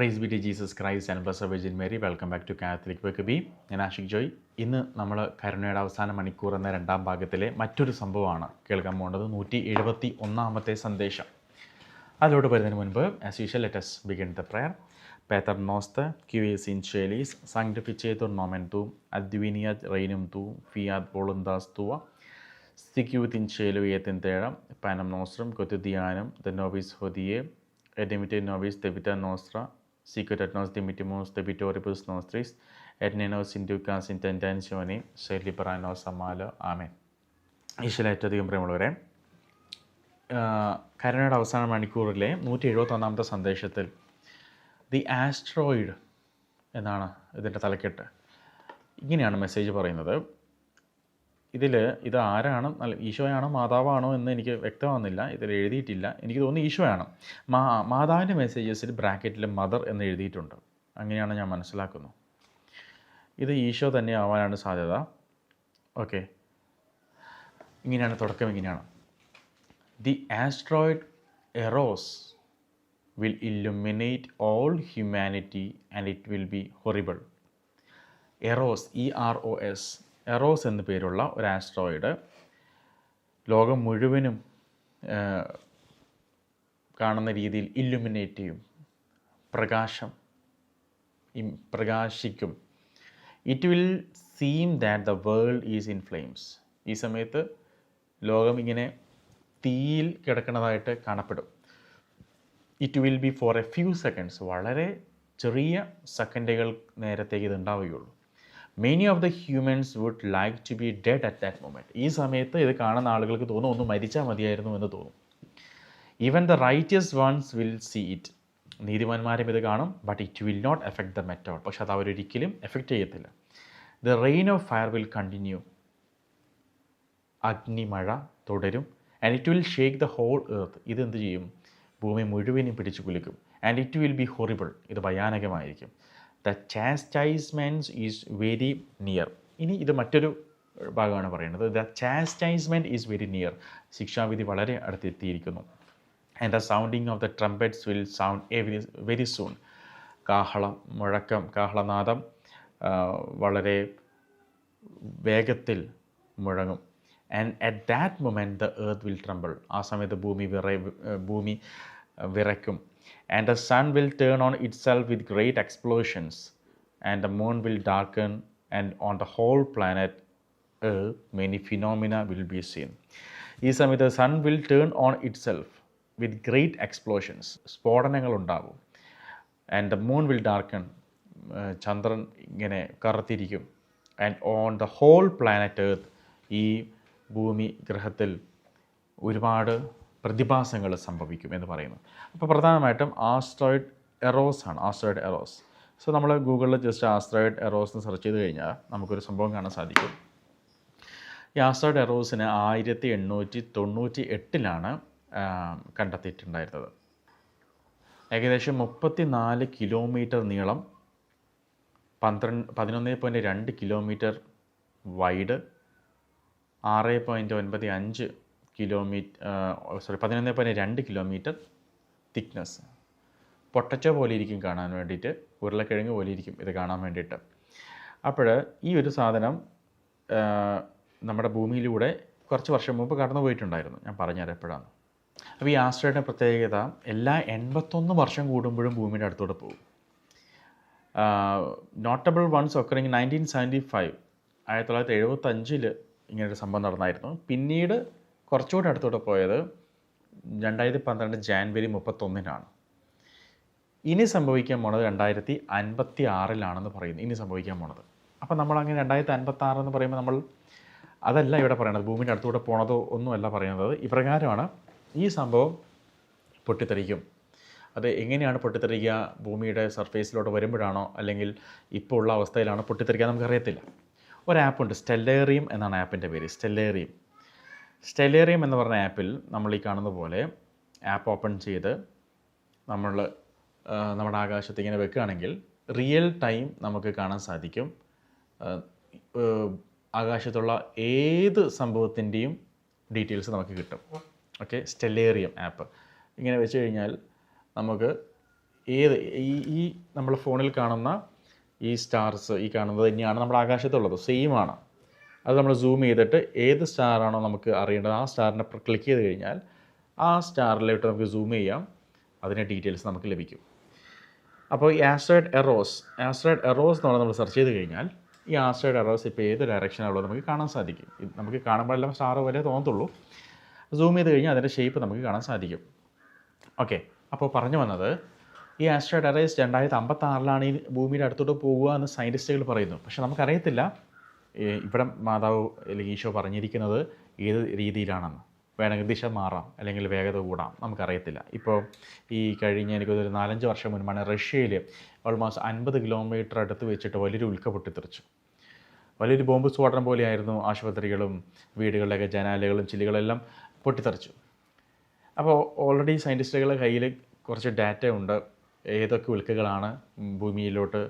Price be to Jesus Christ and blessed Virgin Mary. Welcome back to Catholic wake be. ഞാൻ ആഷിക് ജോയ്. ഇന്ന് നമ്മൾ കരുണയുടെ അവസാന മണിക്കൂർ എന്ന രണ്ടാം ഭാഗത്തിലെ മറ്റൊരു സംഭവമാണ് കേൾക്കാൻ പോകുന്നത്. 171 സന്ദേശം. അതിലോട്ട് വരുന്നതിന് മുൻപ് as usual let us begin the prayer. Pater noster, qui es in celis, sanctificetur nomen tuum, adveniat regnum tuum, fiat voluntas tua, sicut in cielo et in terra, panem nostrum quotidianum de nobis hodie, et dimitte nobis debita nostra, sicut et nos dimittimus debitoribus nostris, et ne nos inducas in tentatione, sed libera nos a malo. ആമേൻ. ഈശ്വര ഏറ്റവും പ്രിയമുള്ളവരെ, കരുണയുടെ അവസാന മണിക്കൂറിലെ 171 സന്ദേശത്തിൽ the asteroid എന്നാണ് ഇതിൻ്റെ തലക്കെട്ട്. ഇങ്ങനെയാണ് മെസ്സേജ് പറയുന്നത്. ഇത് ആരാണ്, ഈശോയാണോ മാതാവാണോ എന്ന് എനിക്ക് വ്യക്തമാകുന്നില്ല, ഇതിൽ എഴുതിയിട്ടില്ല. എനിക്ക് തോന്നുന്നു ഈശോയാണ്. മാതാവിൻ്റെ മെസ്സേജസിൽ ബ്രാക്കറ്റിൽ മദർ എന്ന് എഴുതിയിട്ടുണ്ട്. അങ്ങനെയാണ് ഞാൻ മനസ്സിലാക്കുന്നത്. ഇത് ഈശോ തന്നെ ആവാനാണ് സാധ്യത. ഓക്കെ, ഇങ്ങനെയാണ് തുടക്കം. ഇങ്ങനെയാണ്: the asteroid Eros will illuminate all humanity and it will be horrible. Eros, EROS, Eros എന്നു പേരുള്ള ഒരു ആസ്ട്രോയിഡ് ലോകം മുഴുവനും കാണുന്ന രീതിയിൽ ഇല്ലുമിനേറ്റ് ചെയ്യും, പ്രകാശിക്കും. It will seem that the world is in flames. ഈ സമയത്ത് ലോകം ഇങ്ങനെ തീയിൽ കിടക്കുന്നതായിട്ട് കാണപ്പെടും. It will be for a few seconds, വളരെ ചെറിയ സെക്കൻഡുകൾ നേരത്തേക്ക് ഇത് ഉണ്ടാവുകയുള്ളൂ. Many of the humans would like to be dead at that moment. ഈ സമയത്ത് ഇത് കാണുന്ന ആളുകൾക്ക് തോന്നും ഒന്ന് മരിച്ചാൽ മതിയായിരുന്നു എന്ന് തോന്നും. Even the righteous ones will see it. നീതിമാന്മാരും ഇത് കാണും. But it will not affect the metal. പക്ഷെ അത് അവരൊരിക്കലും എഫക്റ്റ് ചെയ്യത്തില്ല. The rain of fire will continue. അഗ്നിമഴ തുടരും. And it will shake the whole earth. ഇതെന്ത് ചെയ്യും? ഭൂമി മുഴുവനും പിടിച്ചു കുലുക്കും. And it will be horrible. ഇത് ഭയാനകമായിരിക്കും. The chastisement is very near. ഇനി ഇത് മറ്റൊരു ഭാഗമാണ് പറയുന്നത്. The chastisement is very near. ശിക്ഷാവിധി വളരെ അടുത്തെത്തിയിരിക്കുന്നു. And the sounding of the trumpets will sound very soon. കാഹളനാദം വളരെ വേഗത്തിൽ മുഴങ്ങും. And at that moment the earth will tremble. ആ സമയത്ത് ഭൂമി വിറയ്ക്കും. And the sun will turn on itself with great explosions. And the moon will darken. And on the whole planet earth many phenomena will be seen. ഈ സമയത്ത് sun will turn on itself with great explosions. സ്ഫോടനങ്ങളുണ്ടാകും. And the moon will darken. ചന്ദ്രൻ ഇങ്ങനെ കറുത്തിരിക്കും. And on the whole planet earth, ഈ ഭൂമി ഗ്രഹത്തിൽ ഒരുപാട് പ്രതിഭാസങ്ങൾ സംഭവിക്കും എന്ന് പറയുന്നു. അപ്പോൾ പ്രധാനമായിട്ടും ആസ്ട്രോയിഡ് എറോസ് ആണ്. Asteroid Eros. സോ നമ്മൾ ഗൂഗിളിൽ ജസ്റ്റ് ആസ്ട്രോയിഡ് എറോസ് എന്ന് സെർച്ച് ചെയ്ത് കഴിഞ്ഞാൽ നമുക്കൊരു സംഭവം കാണാൻ സാധിക്കും. ഈ ആസ്ട്രോയിഡ് എറോസിനെ 1898 കണ്ടെത്തിയിട്ടുണ്ടായിരുന്നത്. ഏകദേശം 34 കിലോമീറ്റർ നീളം, 11.2 കിലോമീറ്റർ വൈഡ്, 6.95 11.2 കിലോമീറ്റർ തിക്നെസ്. പൊട്ടച്ചോ പോലെ ഇരിക്കും കാണാൻ വേണ്ടിയിട്ട്, ഉരുളക്കിഴങ്ങ് പോലെ ഇരിക്കും ഇത് കാണാൻ വേണ്ടിയിട്ട്. അപ്പോൾ ഈ ഒരു സാധനം നമ്മുടെ ഭൂമിയിലൂടെ കുറച്ച് വർഷം മുമ്പ് കടന്നു പോയിട്ടുണ്ടായിരുന്നു. ഞാൻ പറഞ്ഞുതരാം എപ്പോഴാണ്. അപ്പോൾ ഈ ആസ്ട്രോയിഡിൻ്റെ പ്രത്യേകത, എല്ലാ 81 വർഷം കൂടുമ്പോഴും ഭൂമിയുടെ അടുത്തോടെ പോകും. നോട്ടബിൾ വൺസ് ഒക്കറിങ് 1975, 1975 ഇങ്ങനൊരു സംഭവം നടന്നായിരുന്നു. പിന്നീട് കുറച്ചുകൂടി അടുത്തോടെ പോയത് 2012 ജാനുവരി 31 ഇനി സംഭവിക്കാൻ പോണത് 2056 പറയുന്നു. ഇനി സംഭവിക്കാൻ പോണത്. അപ്പോൾ നമ്മളങ്ങനെ 2056 എന്ന് പറയുമ്പോൾ നമ്മൾ അതല്ല ഇവിടെ പറയണത്. ഭൂമിൻ്റെ അടുത്തൂടെ പോണതോ ഒന്നുമല്ല പറയുന്നത്. ഇപ്രകാരമാണ് ഈ സംഭവം പൊട്ടിത്തെറിക്കും. അത് എങ്ങനെയാണ് പൊട്ടിത്തെറിക്കുക? ഭൂമിയുടെ സർഫേസിലോട്ട് വരുമ്പോഴാണോ അല്ലെങ്കിൽ ഇപ്പോൾ ഉള്ള അവസ്ഥയിലാണോ പൊട്ടിത്തെറിക്കുക നമുക്കറിയത്തില്ല. ഒരു ആപ്പുണ്ട്, സ്റ്റെല്ലേറിയം എന്നാണ് ആപ്പിൻ്റെ പേര്. സ്റ്റെല്ലേറിയം എന്ന് പറഞ്ഞ ആപ്പിൽ നമ്മൾ ഈ കാണുന്ന പോലെ ആപ്പ് ഓപ്പൺ ചെയ്ത് നമ്മൾ നമ്മുടെ ആകാശത്ത് ഇങ്ങനെ വെക്കുകയാണെങ്കിൽ റിയൽ ടൈം നമുക്ക് കാണാൻ സാധിക്കും. ആകാശത്തുള്ള ഏത് സംഭവത്തിൻ്റെയും ഡീറ്റെയിൽസ് നമുക്ക് കിട്ടും. ഓക്കെ, സ്റ്റെല്ലേറിയം ആപ്പ് ഇങ്ങനെ വെച്ച് കഴിഞ്ഞാൽ നമുക്ക് ഏത് ഈ ഈ നമ്മൾ ഫോണിൽ കാണുന്ന ഈ സ്റ്റാർസ് ഈ കാണുന്നത് തന്നെയാണ് നമ്മുടെ ആകാശത്തുള്ളത്, സെയിം ആണ്. അത് നമ്മൾ സൂം ചെയ്തിട്ട് ഏത് സ്റ്റാറാണോ നമുക്ക് അറിയേണ്ടത് ആ സ്റ്റാറിനെ ക്ലിക്ക് ചെയ്ത് കഴിഞ്ഞാൽ ആ സ്റ്റാറിലോട്ട് നമുക്ക് സൂം ചെയ്യാം, അതിൻ്റെ ഡീറ്റെയിൽസ് നമുക്ക് ലഭിക്കും. അപ്പോൾ ഈ ആസ്ട്രോയിഡ് എറോസ് എന്ന് പറഞ്ഞാൽ നമ്മൾ സെർച്ച് ചെയ്ത് കഴിഞ്ഞാൽ ഈ ആസ്ട്രോയിഡ് എറോസ് ഇപ്പോൾ ഏത് ഡയറക്ഷനാണുള്ളത് നമുക്ക് കാണാൻ സാധിക്കും. നമുക്ക് കാണുമ്പോഴെല്ലാം സ്റ്റാർ വരെ തോന്നത്തുള്ളൂ. സൂം ചെയ്ത് കഴിഞ്ഞാൽ അതിൻ്റെ ഷേപ്പ് നമുക്ക് കാണാൻ സാധിക്കും. ഓക്കെ, അപ്പോൾ പറഞ്ഞു വന്നത് ഈ ആസ്ട്രോയിഡ് എറോസ് 2056 ഈ ഭൂമിയുടെ അടുത്തോട്ട് പോകുക എന്ന് സയൻറ്റിസ്റ്റുകൾ പറയുന്നു. പക്ഷെ നമുക്കറിയത്തില്ല ഇവിടെ മാതാവ് അല്ലെങ്കിൽ ഈശോ പറഞ്ഞിരിക്കുന്നത് ഏത് രീതിയിലാണെന്ന്. വേണമെങ്കിൽ ദിശ മാറാം, അല്ലെങ്കിൽ വേഗത കൂടാം, നമുക്കറിയത്തില്ല. ഇപ്പോൾ ഈ കഴിഞ്ഞ എനിക്കൊരു 4-5 വർഷം മുൻപാണ് റഷ്യയിൽ ഓൾമോസ്റ്റ് 50 കിലോമീറ്റർ അടുത്ത് വെച്ചിട്ട് വലിയൊരു ഉൽക്ക പൊട്ടിത്തെറിച്ചു. വലിയൊരു ബോംബ് സ്ഫോടനം പോലെയായിരുന്നു. ആശുപത്രികളും വീടുകളിലൊക്കെ ജനാലകളും ചില്ലുകളെല്ലാം പൊട്ടിത്തെറിച്ചു. അപ്പോൾ ഓൾറെഡി സയൻറ്റിസ്റ്റുകളുടെ കയ്യിൽ കുറച്ച് ഡാറ്റ ഉണ്ട്, ഏതൊക്കെ ഉൽക്കകളാണ് ഭൂമിയിലോട്ട്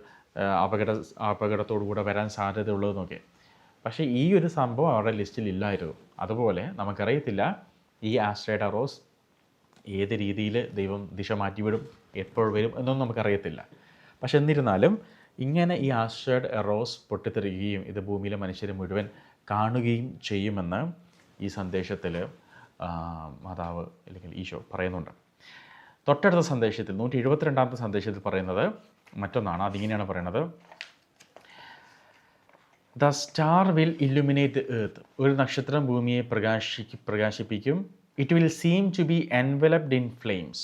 അപകടത്തോടു കൂടെ വരാൻ സാധ്യതയുള്ളതെന്നൊക്കെ. പക്ഷേ ഈ ഒരു സംഭവം അവരുടെ ലിസ്റ്റിൽ ഇല്ലായിരുന്നു. അതുപോലെ നമുക്കറിയത്തില്ല ഈ ആസ്ട്രോയിഡ് എറോസ് ഏത് രീതിയിൽ ദൈവം ദിശ മാറ്റിവിടും, എപ്പോൾ വരും എന്നൊന്നും നമുക്കറിയത്തില്ല. പക്ഷെ എന്നിരുന്നാലും ഇങ്ങനെ ഈ ആസ്ട്രോയിഡ് എറോസ് പൊട്ടിത്തെറിയുകയും ഇത് ഭൂമിയിലെ മനുഷ്യരെ മുഴുവൻ കാണുകയും ചെയ്യുമെന്ന് ഈ സന്ദേശത്തിൽ മാതാവ് അല്ലെങ്കിൽ ഈശോ പറയുന്നുണ്ട്. തൊട്ടടുത്ത സന്ദേശത്തിൽ 172ാമത്തെ സന്ദേശത്തിൽ പറയുന്നത് മറ്റൊന്നാണ്. അതിങ്ങനെയാണ് പറയുന്നത്: the star will illuminate the earth. ഒരു നക്ഷത്രം ഭൂമിയെ പ്രകാശിപ്പിക്കും. It will seem to be enveloped in flames.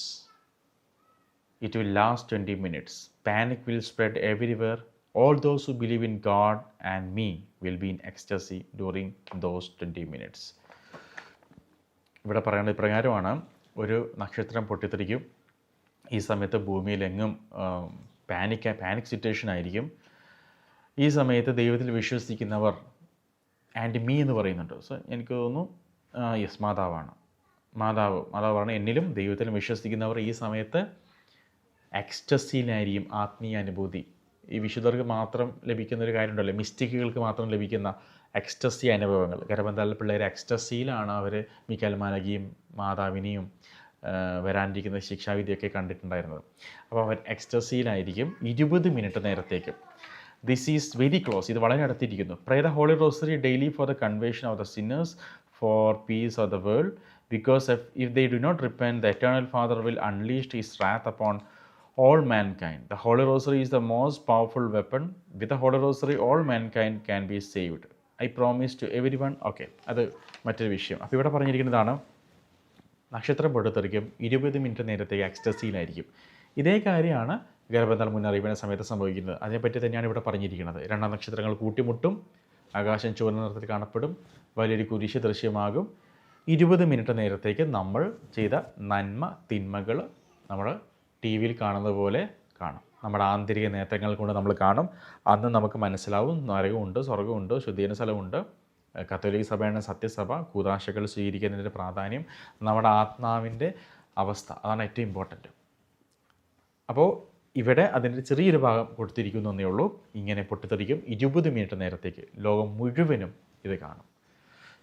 It will last 20 minutes. Panic will spread everywhere. All those who believe in God and me will be in ecstasy during those 20 minutes. ഇവിടെ പറയുന്നത് ഇപ്രകാരമാണ്: ഒരു നക്ഷത്രം പൊട്ടിത്തെറിക്കും. ഈ സമയത്ത് ഭൂമിയിലെങ്ങും panic situation ആയിരിക്കും. ഈ സമയത്ത് ദൈവത്തിൽ വിശ്വസിക്കുന്നവർ ആൻഡ് മീ എന്ന് പറയുന്നുണ്ട്. സോ എനിക്ക് തോന്നുന്നു യെസ് മാതാവ് പറഞ്ഞ എന്നിലും ദൈവത്തിലും വിശ്വസിക്കുന്നവർ ഈ സമയത്ത് എക്സ്റ്റസിയിലായിരിക്കും. ആത്മീയ അനുഭൂതി ഈ വിശുദ്ധർക്ക് മാത്രം ലഭിക്കുന്ന ഒരു കാര്യമുണ്ടല്ലോ, മിസ്റ്റിക്കുകൾക്ക് മാത്രം ലഭിക്കുന്ന എക്സ്റ്റസി അനുഭവങ്ങൾ. കരബന്ധാലിലെ പിള്ളേർ എക്സ്റ്റസിയിലാണ് അവർ മിക്കാൽ മാലകിയും മാതാവിനെയും വരാനിരിക്കുന്ന ശിക്ഷാവിധിയൊക്കെ കണ്ടിട്ടുണ്ടായിരുന്നത്. അപ്പോൾ അവർ എക്സ്റ്റസിയിലായിരിക്കും 20 മിനിറ്റ് നേരത്തേക്ക്. ദിസ് ഈസ് വെരി ക്ലോസ്, ഇത് വളരെ അടുത്തിരിക്കുന്നു. Pray the holy rosary daily for the conversion of the sinners, for peace of the world, because if they do not repent, the eternal Father will unleash his wrath upon all mankind. The Holy Rosary is the most powerful weapon. With the Holy Rosary, all mankind can be saved. I promise to everyone. Okay, അത് മറ്റൊരു വിഷയം. അപ്പോൾ ഇവിടെ പറഞ്ഞിരിക്കുന്നതാണ് നക്ഷത്രം പൊട്ടിത്തെറിക്കും, 20 minute നേരത്തേക്ക് എക്സ്റ്റസിയിലായിരിക്കും. ഇതേ കാര്യമാണ് ഗർഭധാൽ മുന്നറിയിപ്പിന് സമയത്ത് സംഭവിക്കുന്നത്. അതിനെപ്പറ്റി തന്നെയാണ് ഇവിടെ പറഞ്ഞിരിക്കുന്നത്. 2 നക്ഷത്രങ്ങൾ കൂട്ടിമുട്ടും, ആകാശം ചുവന്ന നിറത്തിൽ കാണപ്പെടും, വലിയൊരു കുരിശ് ദൃശ്യമാകും. 20 മിനിറ്റ് നേരത്തേക്ക് നമ്മൾ ചെയ്ത നന്മ തിന്മകൾ നമ്മൾ ടി വിയിൽ കാണുന്നത് പോലെ കാണും. നമ്മുടെ ആന്തരിക നേത്രങ്ങൾ കൊണ്ട് നമ്മൾ കാണും. അന്ന് നമുക്ക് മനസ്സിലാവും നരകമുണ്ട്, സ്വർഗമുണ്ട്, ശുദ്ധീകരണ സ്ഥലമുണ്ട്, കത്തോലിക്ക സഭയാണ് സത്യസഭ, കൂദാശകൾ സ്വീകരിക്കുന്നതിൻ്റെ പ്രാധാന്യം, നമ്മുടെ ആത്മാവിൻ്റെ അവസ്ഥ, അതാണ് ഏറ്റവും ഇമ്പോർട്ടൻറ്റ്. അപ്പോൾ ഇവിടെ അതിൻ്റെ ചെറിയൊരു ഭാഗം കൊടുത്തിരിക്കുന്നു എന്നേ ഉള്ളൂ. ഇങ്ങനെ പൊട്ടിത്തെറിക്കും 20 മിനിറ്റ് നേരത്തേക്ക് ലോകം മുഴുവനും ഇത് കാണും.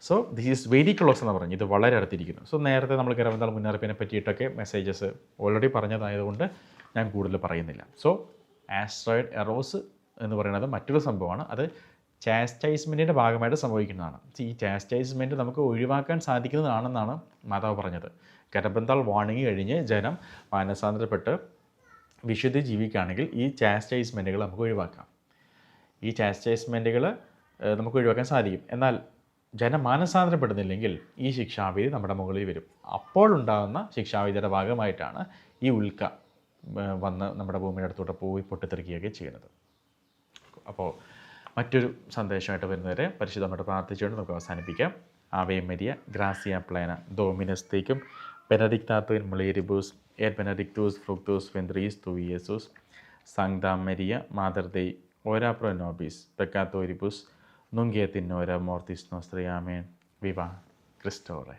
So this is very close എന്ന് പറഞ്ഞു, ഇത് വളരെ അടുത്തിരിക്കുന്നു. സോ നേരത്തെ നമ്മൾ ഗർഭധാൽ മുന്നറിയിപ്പിനെ പറ്റിയിട്ടൊക്കെ മെസ്സേജസ് ഓൾറെഡി പറഞ്ഞതായതുകൊണ്ട് ഞാൻ കൂടുതൽ പറയുന്നില്ല. സോ ആസ്ട്രോയിഡ് എറോസ് എന്ന് പറയുന്നത് മറ്റൊരു സംഭവമാണ്. അത് ചാസ്റ്റൈസ്മെൻറ്റിൻ്റെ ഭാഗമായിട്ട് സംഭവിക്കുന്നതാണ്. ഈ ചാസ്റ്റൈസ്മെൻറ്റ് നമുക്ക് ഒഴിവാക്കാൻ സാധിക്കുന്നതാണെന്നാണ് മാതാവ് പറഞ്ഞത്. ഗർഭധാൽ വാണിംഗ് കഴിഞ്ഞ് ജനം മാനസാന്തരപ്പെട്ട് വിശുദ്ധി ജീവിക്കുകയാണെങ്കിൽ ഈ ചാസ്റ്റൈസ്മെൻറ്റുകൾ നമുക്ക് ഒഴിവാക്കാം. ഈ ചാസ്റ്റൈസ്മെൻറ്റുകൾ നമുക്ക് ഒഴിവാക്കാൻ സാധിക്കും. എന്നാൽ ജനം മാനസാന്തരപ്പെടുന്നില്ലെങ്കിൽ ഈ ശിക്ഷാവിധി നമ്മുടെ മുകളിൽ വരും. അപ്പോഴുണ്ടാകുന്ന ശിക്ഷാവിധിയുടെ ഭാഗമായിട്ടാണ് ഈ ഉൽക്ക വന്ന് നമ്മുടെ ഭൂമിയുടെ അടുത്തോട്ട് പോയി പൊട്ടിത്തെറിക്കുകയൊക്കെ ചെയ്യുന്നത്. അപ്പോൾ മറ്റൊരു സന്ദേശമായിട്ട് വരുന്നവരെ പരിശുദ്ധമായിട്ട് പ്രാർത്ഥിച്ചുകൊണ്ട് നമുക്ക് അവസാനിപ്പിക്കാം. ആവേ മരിയ ഗ്രാസിയ പ്ലേന ഡോമിനസ് benedictatur in mulieribus et benedictus fructus ventris tui, Iesus. Sancta Maria, Mater Dei, ora pro nobis peccatoribus, nunc et in hora mortis nostrae. Amen. Viva Christore.